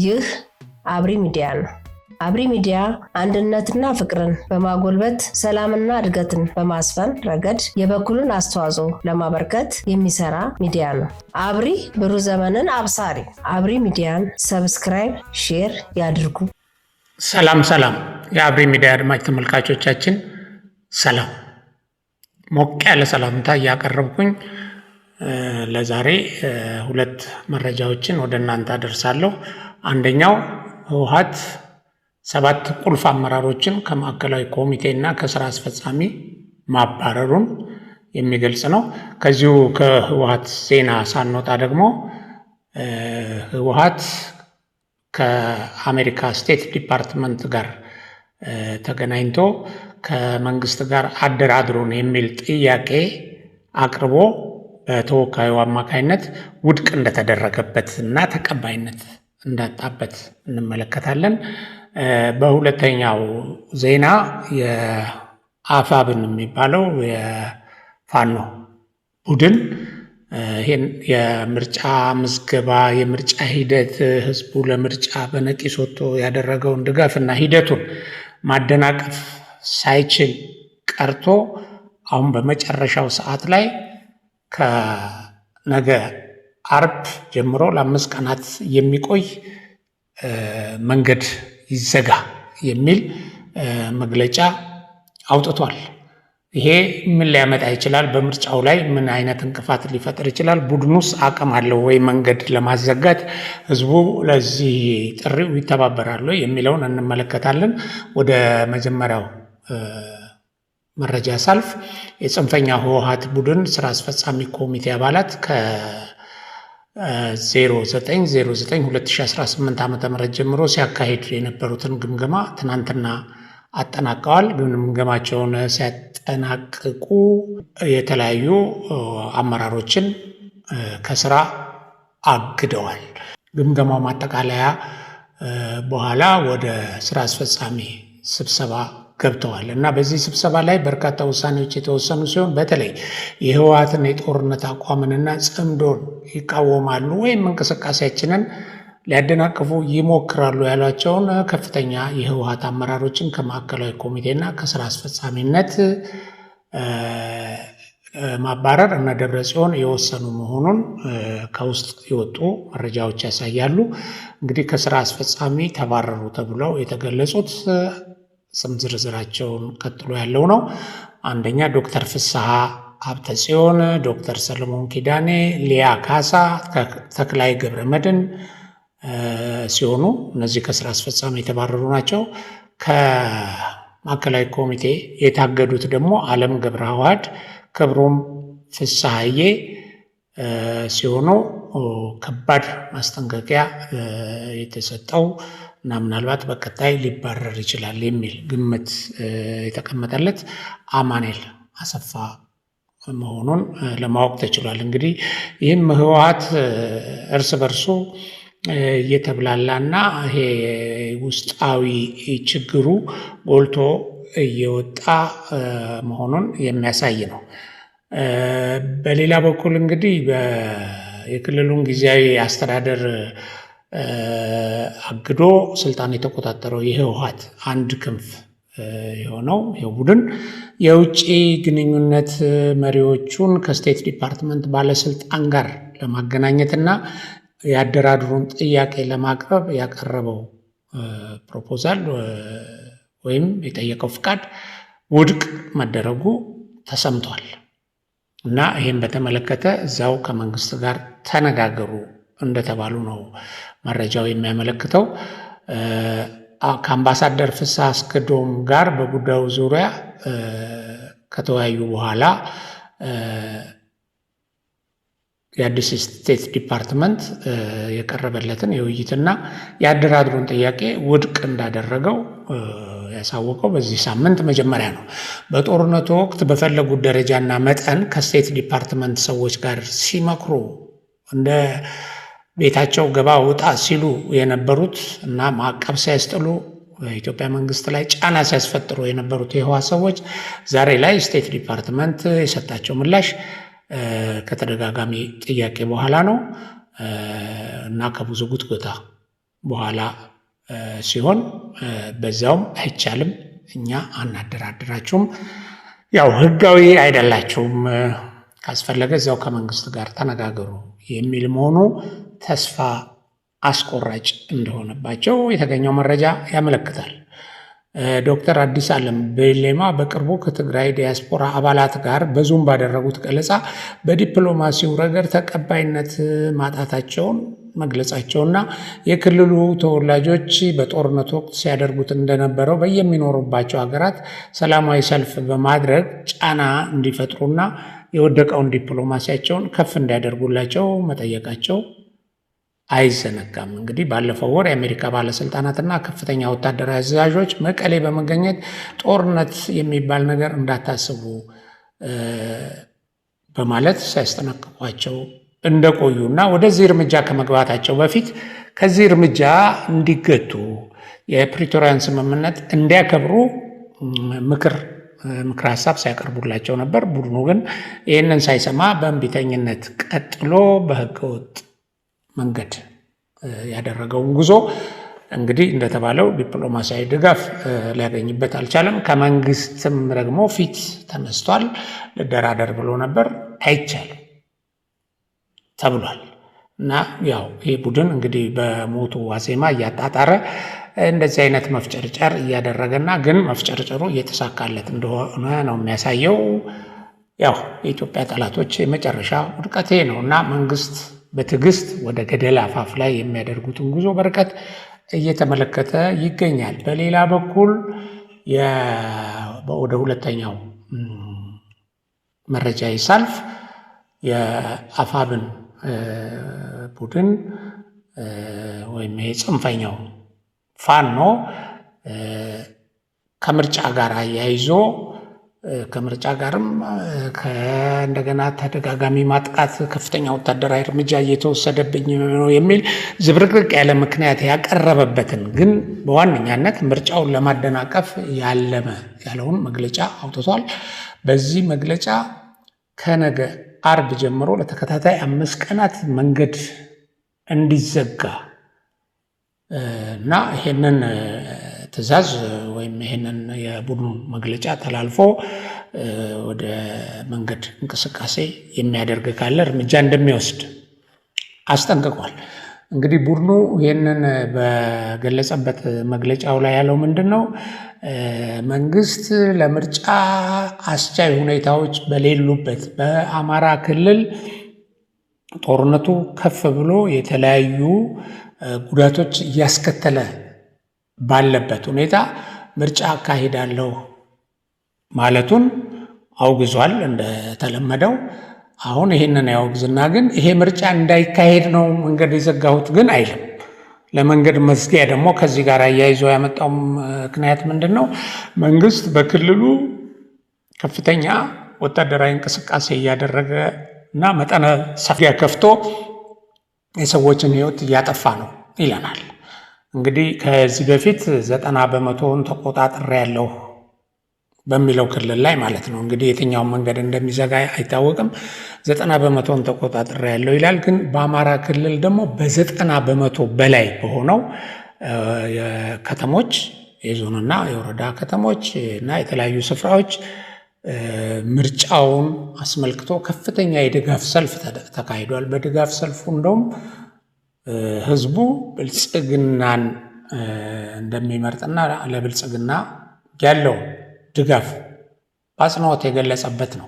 ይህ አብሪ ሚዲያ ነው። አብሪ ሚዲያ አንድነትና ፍቅርን በማጎልበት ሰላምና እድገትን በማስፈን ረገድ የበኩሉን አስተዋጽኦ ለማበርከት የሚሰራ ሚዲያ ነው። አብሪ ብሩህ ዘመንን አብሳሪ። አብሪ ሚዲያን ሰብስክራይብ፣ ሼር ያድርጉ። ሰላም የአብሪ ሚዲያ አድማጭ ተመልካቾቻችን ሰላም። ሞቅ ያለ ሰላምታ እያቀረብኩኝ ለዛሬ ሁለት መረጃዎችን ወደ እናንተ አደርሳለሁ። አንደኛው ህወሓት 7 ቁልፍ አመራሮችን ከማዕከላዊ ኮሚቴና ከስራ አስፈጻሚ ማባረሩን የሚገልጽ ነው። ከዚሁ ከህወሓት ዜና ሳንወጣ ደግሞ ህወሓት ከአሜሪካ ስቴት ዲፓርትመንት ጋር ተገናኝቶ ከመንግስት ጋር አደራድሩን የሚል ጥያቄ አቅርቦ በተወካዩ አማካይነት ውድቅ እንደተደረገበት እና ተቀባይነት እንዳጣበት እንመለከታለን። በሁለተኛው ዜና የአፋብን የሚባለው የፋኖ ቡድን ይህን የምርጫ ምዝገባ የምርጫ ሂደት ህዝቡ ለምርጫ በነቂስ ወጥቶ ያደረገውን ድጋፍና ሂደቱን ማደናቀፍ ሳይችል ቀርቶ አሁን በመጨረሻው ሰዓት ላይ ከነገ አርብ ጀምሮ ለ5 ቀናት የሚቆይ መንገድ ይዘጋ የሚል መግለጫ አውጥቷል። ይሄ ምን ሊያመጣ ይችላል? በምርጫው ላይ ምን አይነት እንቅፋት ሊፈጥር ይችላል? ቡድኑስ አቅም አለው ወይ መንገድ ለማዘጋት? ህዝቡ ለዚህ ጥሪው ይተባበራሉ የሚለውን እንመለከታለን። ወደ መጀመሪያው መረጃ ሳልፍ የጽንፈኛ ህወሓት ቡድን ስራ አስፈጻሚ ኮሚቴ አባላት ከ09/09/2018 ዓ.ም ጀምሮ ሲያካሂድ የነበሩትን ግምገማ ትናንትና አጠናቀዋል። ግምገማቸውን ሲያጠናቅቁ የተለያዩ አመራሮችን ከስራ አግደዋል። ግምገማው ማጠቃለያ በኋላ ወደ ስራ አስፈጻሚ ስብሰባ ገብተዋል እና በዚህ ስብሰባ ላይ በርካታ ውሳኔዎች የተወሰኑ ሲሆን በተለይ የህወሓትን የጦርነት አቋምንና ጽምዶን ይቃወማሉ ወይም እንቅስቃሴያችንን ሊያደናቅፉ ይሞክራሉ ያሏቸውን ከፍተኛ የህወሓት አመራሮችን ከማዕከላዊ ኮሚቴና ከስራ አስፈጻሚነት ማባረር እነ ደብረጽዮን የወሰኑ መሆኑን ከውስጥ የወጡ መረጃዎች ያሳያሉ። እንግዲህ ከስራ አስፈጻሚ ተባረሩ ተብለው የተገለጹት ስም ዝርዝራቸውን ቀጥሎ ያለው ነው። አንደኛ ዶክተር ፍስሐ ሀብተጽዮን፣ ዶክተር ሰለሞን ኪዳኔ፣ ሊያ ካሳ፣ ተክላይ ገብረመድህን ሲሆኑ እነዚህ ከስራ አስፈጻሚ የተባረሩ ናቸው። ከማዕከላዊ ኮሚቴ የታገዱት ደግሞ አለም ገብረዋህድ፣ ክብሮም ፍስሐዬ ሲሆኑ ከባድ ማስጠንቀቂያ የተሰጠው እና ምናልባት በቀጣይ ሊባረር ይችላል የሚል ግምት የተቀመጠለት አማኑኤል አሰፋ መሆኑን ለማወቅ ተችሏል። እንግዲህ ይህም ህወሓት እርስ በርሱ እየተብላላና ይሄ ውስጣዊ ችግሩ ጎልቶ እየወጣ መሆኑን የሚያሳይ ነው። በሌላ በኩል እንግዲህ የክልሉን ጊዜያዊ አስተዳደር አግዶ ስልጣን የተቆጣጠረው የህወሓት አንድ ክንፍ የሆነው ቡድን የውጭ ግንኙነት መሪዎቹን ከስቴት ዲፓርትመንት ባለስልጣን ጋር ለማገናኘትና ያደራድሩን ጥያቄ ለማቅረብ ያቀረበው ፕሮፖዛል ወይም የጠየቀው ፍቃድ ውድቅ መደረጉ ተሰምቷል እና ይህም በተመለከተ እዛው ከመንግስት ጋር ተነጋገሩ እንደተባሉ ነው መረጃው የሚያመለክተው። ከአምባሳደር ፍስሐ አስገዶም ጋር በጉዳዩ ዙሪያ ከተወያዩ በኋላ የአዲስ ስቴት ዲፓርትመንት የቀረበለትን የውይይትና የአደራድሩን ጥያቄ ውድቅ እንዳደረገው ያሳወቀው በዚህ ሳምንት መጀመሪያ ነው። በጦርነቱ ወቅት በፈለጉት ደረጃና መጠን ከስቴት ዲፓርትመንት ሰዎች ጋር ሲመክሩ እንደ ቤታቸው ገባ ውጣ ሲሉ የነበሩት እና ማዕቀብ ሲያስጥሉ በኢትዮጵያ መንግስት ላይ ጫና ሲያስፈጥሩ የነበሩት የህወሓት ሰዎች ዛሬ ላይ ስቴት ዲፓርትመንት የሰጣቸው ምላሽ ከተደጋጋሚ ጥያቄ በኋላ ነው እና ከብዙ ጉትጎታ በኋላ ሲሆን በዛውም አይቻልም፣ እኛ አናደራድራችሁም፣ ያው ህጋዊ አይደላችሁም፣ ካስፈለገ እዛው ከመንግስት ጋር ተነጋገሩ የሚል መሆኑ ተስፋ አስቆራጭ እንደሆነባቸው የተገኘው መረጃ ያመለክታል። ዶክተር አዲስ ዓለም ቤሌማ በቅርቡ ከትግራይ ዲያስፖራ አባላት ጋር በዙም ባደረጉት ገለጻ በዲፕሎማሲው ረገድ ተቀባይነት ማጣታቸውን መግለጻቸውና የክልሉ ተወላጆች በጦርነት ወቅት ሲያደርጉት እንደነበረው በየሚኖሩባቸው ሀገራት ሰላማዊ ሰልፍ በማድረግ ጫና እንዲፈጥሩና የወደቀውን ዲፕሎማሲያቸውን ከፍ እንዲያደርጉላቸው መጠየቃቸው አይዘነጋም። እንግዲህ ባለፈው ወር የአሜሪካ ባለስልጣናትና ከፍተኛ ወታደራዊ አዛዦች መቀሌ በመገኘት ጦርነት የሚባል ነገር እንዳታስቡ በማለት ሲያስጠነቅቋቸው እንደቆዩና ወደዚህ እርምጃ ከመግባታቸው በፊት ከዚህ እርምጃ እንዲገቱ የፕሪቶሪያን ስምምነት እንዲያከብሩ ምክር ሀሳብ ሲያቀርቡላቸው ነበር። ቡድኑ ግን ይህንን ሳይሰማ በእንቢተኝነት ቀጥሎ በህገወጥ መንገድ ያደረገውን ጉዞ እንግዲህ እንደተባለው ዲፕሎማሲያዊ ድጋፍ ሊያገኝበት አልቻለም። ከመንግስትም ደግሞ ፊት ተነስቷል። ልደራደር ብሎ ነበር፣ አይቻልም ተብሏል። እና ያው ይህ ቡድን እንግዲህ በሞቱ ዋዜማ እያጣጣረ እንደዚህ አይነት መፍጨርጨር እያደረገና ግን መፍጨርጨሩ እየተሳካለት እንደሆነ ነው የሚያሳየው። ያው የኢትዮጵያ ጠላቶች የመጨረሻ ውድቀቴ ነው እና መንግስት በትዕግስት ወደ ገደል አፋፍ ላይ የሚያደርጉትን ጉዞ በርቀት እየተመለከተ ይገኛል። በሌላ በኩል ወደ ሁለተኛው መረጃ ይሳልፍ የአፋብን ቡድን ወይም ይሄ ጽንፈኛው ፋኖ ከምርጫ ጋር አያይዞ ከምርጫ ጋርም እንደገና ተደጋጋሚ ማጥቃት ከፍተኛ ወታደራዊ እርምጃ እየተወሰደብኝ ነው የሚል ዝብርቅርቅ ያለ ምክንያት ያቀረበበትን ግን በዋነኛነት ምርጫውን ለማደናቀፍ ያለመ ያለውን መግለጫ አውጥቷል። በዚህ መግለጫ ከነገ አርብ ጀምሮ ለተከታታይ 5 ቀናት መንገድ እንዲዘጋ እና ይሄንን ትዕዛዝ ወይም ይሄንን የቡድኑ መግለጫ ተላልፎ ወደ መንገድ እንቅስቃሴ የሚያደርግ ካለ እርምጃ እንደሚወስድ አስጠንቅቋል። እንግዲህ ቡድኑ ይህንን በገለጸበት መግለጫው ላይ ያለው ምንድን ነው? መንግስት ለምርጫ አስቻይ ሁኔታዎች በሌሉበት በአማራ ክልል ጦርነቱ ከፍ ብሎ የተለያዩ ጉዳቶች እያስከተለ ባለበት ሁኔታ ምርጫ አካሂዳለሁ ማለቱን አውግዟል። እንደተለመደው አሁን ይሄንን ያወግዝና ግን ይሄ ምርጫ እንዳይካሄድ ነው መንገድ የዘጋሁት ግን አይልም። ለመንገድ መዝጊያ ደግሞ ከዚህ ጋር አያይዞ ያመጣው ምክንያት ምንድን ነው? መንግስት በክልሉ ከፍተኛ ወታደራዊ እንቅስቃሴ እያደረገ እና መጠነ ሰፊ ከፍቶ የሰዎችን ሕይወት እያጠፋ ነው ይለናል። እንግዲህ ከዚህ በፊት 90% ተቆጣጥሬያለሁ በሚለው ክልል ላይ ማለት ነው። እንግዲህ የትኛውን መንገድ እንደሚዘጋ አይታወቅም። 90% ተቆጣጥሬያለሁ ይላል። ግን በአማራ ክልል ደግሞ በ90% በላይ በሆነው ከተሞች የዞንና የወረዳ ከተሞች እና የተለያዩ ስፍራዎች ምርጫውን አስመልክቶ ከፍተኛ የድጋፍ ሰልፍ ተካሂዷል። በድጋፍ ሰልፉ እንደውም ህዝቡ ብልጽግናን እንደሚመርጥና ለብልጽግና ያለው ድጋፍ በአጽንኦት የገለጸበት ነው።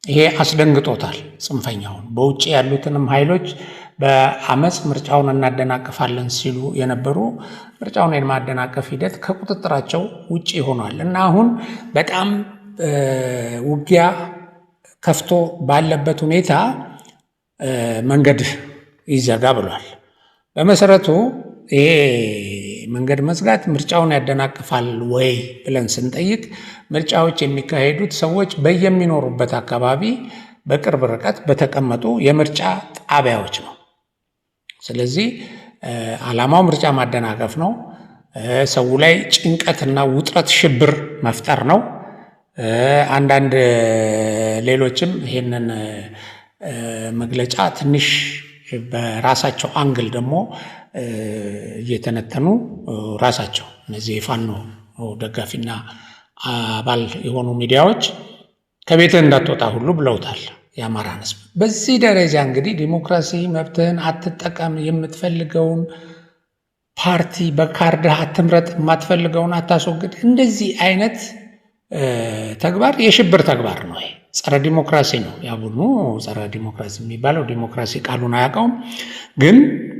ይሄ አስደንግጦታል ጽንፈኛውን። በውጭ ያሉትንም ኃይሎች በአመፅ ምርጫውን እናደናቅፋለን ሲሉ የነበሩ ምርጫውን የማደናቀፍ ሂደት ከቁጥጥራቸው ውጭ ሆኗል እና አሁን በጣም ውጊያ ከፍቶ ባለበት ሁኔታ መንገድ ይዘጋ ብሏል። በመሰረቱ ይሄ መንገድ መዝጋት ምርጫውን ያደናቅፋል ወይ ብለን ስንጠይቅ ምርጫዎች የሚካሄዱት ሰዎች በየሚኖሩበት አካባቢ በቅርብ ርቀት በተቀመጡ የምርጫ ጣቢያዎች ነው። ስለዚህ ዓላማው ምርጫ ማደናቀፍ ነው። ሰው ላይ ጭንቀትና ውጥረት፣ ሽብር መፍጠር ነው። አንዳንድ ሌሎችም ይሄንን መግለጫ ትንሽ በራሳቸው አንግል ደግሞ እየተነተኑ ራሳቸው እነዚህ የፋኖ ደጋፊና አባል የሆኑ ሚዲያዎች ከቤትህ እንዳትወጣ ሁሉ ብለውታል የአማራን ሕዝብ። በዚህ ደረጃ እንግዲህ ዲሞክራሲ መብትህን አትጠቀም፣ የምትፈልገውን ፓርቲ በካርድህ አትምረጥ፣ የማትፈልገውን አታስወግድ፣ እንደዚህ አይነት ተግባር የሽብር ተግባር ነው። ይሄ ጸረ ዲሞክራሲ ነው። ያቡኑ ጸረ ዲሞክራሲ የሚባለው ዲሞክራሲ ቃሉን አያውቀውም፣ ግን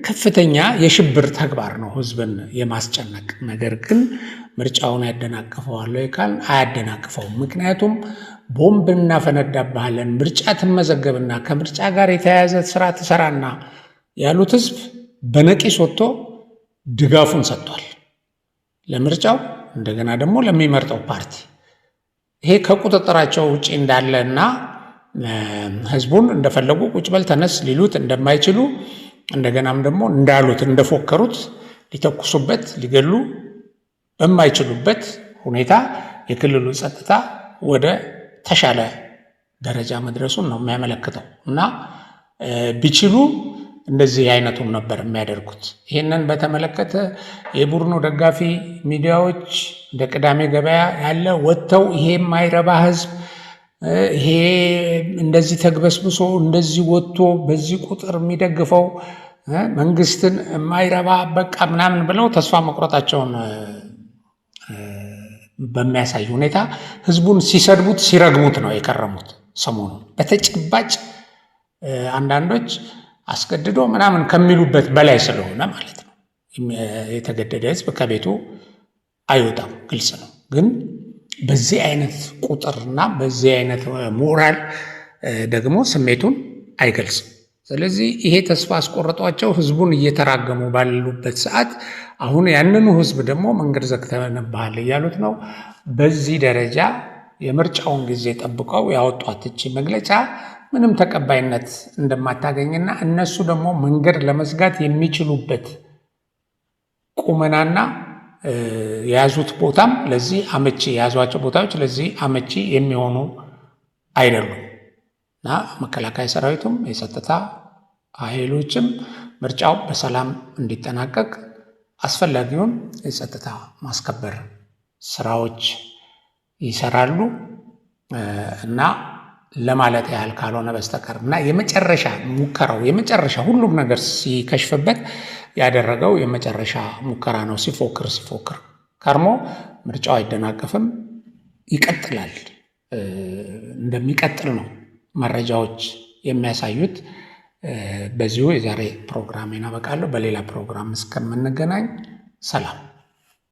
ከፍተኛ የሽብር ተግባር ነው ሕዝብን የማስጨነቅ ነገር። ግን ምርጫውን ያደናቅፈዋል ካል አያደናቅፈውም። ምክንያቱም ቦምብ እናፈነዳብሃለን፣ ምርጫ ትመዘገብና ከምርጫ ጋር የተያያዘ ስራ ትሰራና ያሉት ሕዝብ በነቂስ ወጥቶ ድጋፉን ሰጥቷል ለምርጫው፣ እንደገና ደግሞ ለሚመርጠው ፓርቲ። ይሄ ከቁጥጥራቸው ውጪ እንዳለ እና ህዝቡን እንደፈለጉ ቁጭ በል ተነስ ሊሉት እንደማይችሉ፣ እንደገናም ደግሞ እንዳሉት እንደፎከሩት ሊተኩሱበት ሊገሉ በማይችሉበት ሁኔታ የክልሉ ጸጥታ ወደ ተሻለ ደረጃ መድረሱን ነው የሚያመለክተው። እና ቢችሉ እንደዚህ አይነቱን ነበር የሚያደርጉት። ይህንን በተመለከተ የቡድኑ ደጋፊ ሚዲያዎች እንደ ቅዳሜ ገበያ ያለ ወጥተው ይሄ የማይረባ ህዝብ ይሄ እንደዚህ ተግበስብሶ እንደዚህ ወጥቶ በዚህ ቁጥር የሚደግፈው መንግስትን የማይረባ በቃ ምናምን ብለው ተስፋ መቁረጣቸውን በሚያሳይ ሁኔታ ህዝቡን ሲሰድቡት ሲረግሙት ነው የከረሙት። ሰሞኑን በተጨባጭ አንዳንዶች አስገድዶ ምናምን ከሚሉበት በላይ ስለሆነ ማለት ነው። የተገደደ ህዝብ ከቤቱ አይወጣም፣ ግልጽ ነው። ግን በዚህ አይነት ቁጥርና በዚህ አይነት ሞራል ደግሞ ስሜቱን አይገልጽም። ስለዚህ ይሄ ተስፋ አስቆረጧቸው ህዝቡን እየተራገሙ ባሉበት ሰዓት አሁን ያንኑ ህዝብ ደግሞ መንገድ ዘግተንብሃል እያሉት ነው። በዚህ ደረጃ የምርጫውን ጊዜ ጠብቀው ያወጧት እቺ መግለጫ ምንም ተቀባይነት እንደማታገኝና እነሱ ደግሞ መንገድ ለመዝጋት የሚችሉበት ቁመናና የያዙት ቦታም ለዚህ አመቺ የያዟቸው ቦታዎች ለዚህ አመቺ የሚሆኑ አይደሉም እና መከላከያ ሰራዊቱም የጸጥታ ኃይሎችም ምርጫው በሰላም እንዲጠናቀቅ አስፈላጊውን የጸጥታ ማስከበር ስራዎች ይሰራሉ እና ለማለት ያህል ካልሆነ በስተቀር እና የመጨረሻ ሙከራው የመጨረሻ ሁሉም ነገር ሲከሽፍበት ያደረገው የመጨረሻ ሙከራ ነው። ሲፎክር ከርሞ ምርጫው አይደናቀፍም፣ ይቀጥላል። እንደሚቀጥል ነው መረጃዎች የሚያሳዩት። በዚሁ የዛሬ ፕሮግራሜን አበቃለሁ። በሌላ ፕሮግራም እስከምንገናኝ ሰላም።